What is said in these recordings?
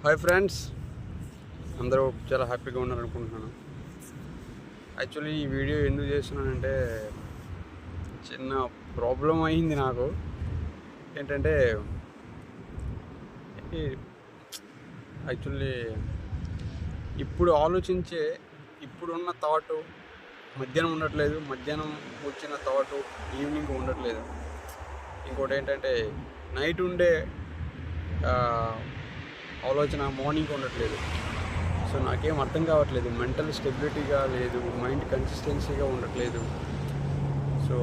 Hi friends, అందరూ చాలా హ్యాపీగా ఉన్నారనుకుంటున్నాను. యాక్చువల్లీ ఈ వీడియో ఎందుకు చేస్తున్నానంటే చిన్న ప్రాబ్లం అయింది నాకు. ఏంటంటే యాక్చువల్లీ ఇప్పుడున్న థాటు మధ్యాహ్నం ఉండట్లేదు, మధ్యాహ్నం వచ్చిన థాటు ఈవినింగ్ ఉండట్లేదు. ఇంకోటి ఏంటంటే నైట్ ఉండే ఆలోచన మార్నింగ్ ఉండట్లేదు. సో నాకేం అర్థం కావట్లేదు. మెంటల్ స్టెబిలిటీగా లేదు, మైండ్ కన్సిస్టెన్సీగా ఉండట్లేదు. సో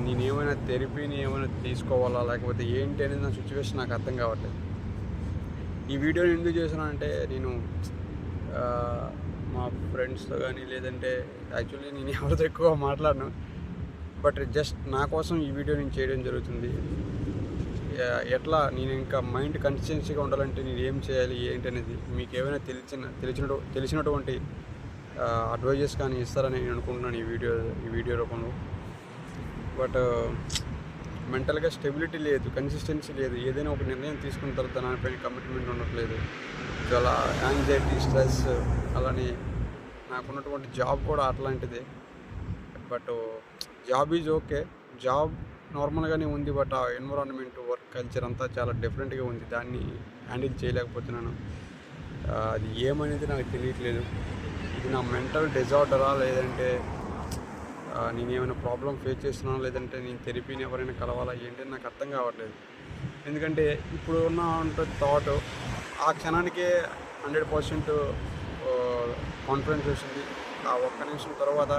నేనేమైనా థెరపీని ఏమైనా తీసుకోవాలా లేకపోతే ఏంటి అనేది నా సిచ్యువేషన్ నాకు అర్థం కావట్లేదు. ఈ వీడియోని ఎందుకు చేస్తున్నానంటే నేను మా ఫ్రెండ్స్తో కానీ లేదంటే యాక్చువల్లీ నేను ఎవరితో ఎక్కువ మాట్లాడను, బట్ జస్ట్ నా కోసం ఈ వీడియో నేను చేయడం జరుగుతుంది. ఎట్లా నేను ఇంకా మైండ్ కన్సిస్టెన్సీగా ఉండాలంటే నేను ఏం చేయాలి ఏంటి అనేది మీకు ఏమైనా తెలిసినటువంటి అడ్వైజెస్ కానీ ఇస్తారని నేను అనుకుంటున్నాను ఈ వీడియో రూపంలో. బట్ మెంటల్గా స్టెబిలిటీ లేదు, కన్సిస్టెన్సీ లేదు. ఏదైనా ఒక నిర్ణయం తీసుకున్న తర్వాత దానిపైన కమిట్మెంట్ ఉండట్లేదు. చాలా యాంగ్జైటీ, స్ట్రెస్, అలానే నాకున్నటువంటి జాబ్ కూడా అట్లాంటిదే. But job is okay, job నార్మల్గానే ఉంది, బట్ ఆ ఎన్విరాన్మెంట్, వర్క్ కల్చర్ అంతా చాలా డిఫరెంట్గా ఉంది. దాన్ని హ్యాండిల్ చేయలేకపోతున్నాను. అది ఏమనేది నాకు తెలియట్లేదు. ఇది నా మెంటల్ డిజార్డరా లేదంటే నేను ఏమైనా ప్రాబ్లం ఫేస్ చేస్తున్నాను లేదంటే నేను థెరపీని ఎవరైనా కలవాలా ఏంటి నాకు అర్థం కావట్లేదు. ఎందుకంటే ఇప్పుడు ఉన్న థాట్ ఆ క్షణానికే 100% కాన్ఫిడెన్స్ వచ్చింది. ఆ ఒక్క నిమిషం తర్వాత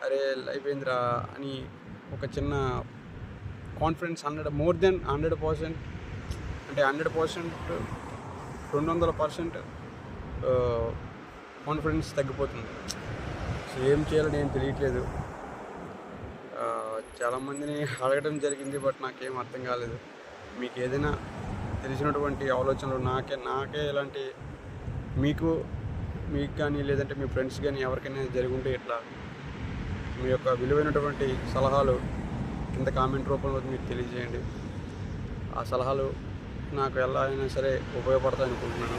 అరే అయిపోయిందిరా అని ఒక చిన్న కాన్ఫిడెన్స్ మోర్ దెన్ 100%, అంటే 100% 200% కాన్ఫిడెన్స్ తగ్గిపోతుంది. సో ఏం చేయాలని ఏం తెలియట్లేదు. చాలామందిని అడగడం జరిగింది, బట్ నాకేం అర్థం కాలేదు. మీకు ఏదైనా తెలిసినటువంటి ఆలోచనలు నాకే ఇలాంటి మీకు కానీ లేదంటే మీ ఫ్రెండ్స్ కానీ ఎవరికైనా జరుగుంటే ఇట్లా మీ యొక్క విలువైనటువంటి సలహాలు కింద కామెంట్ రూపంలో మీకు తెలియజేయండి. ఆ సలహాలు నాకు ఎలా అయినా సరే ఉపయోగపడతాయి అనుకుంటున్నాను.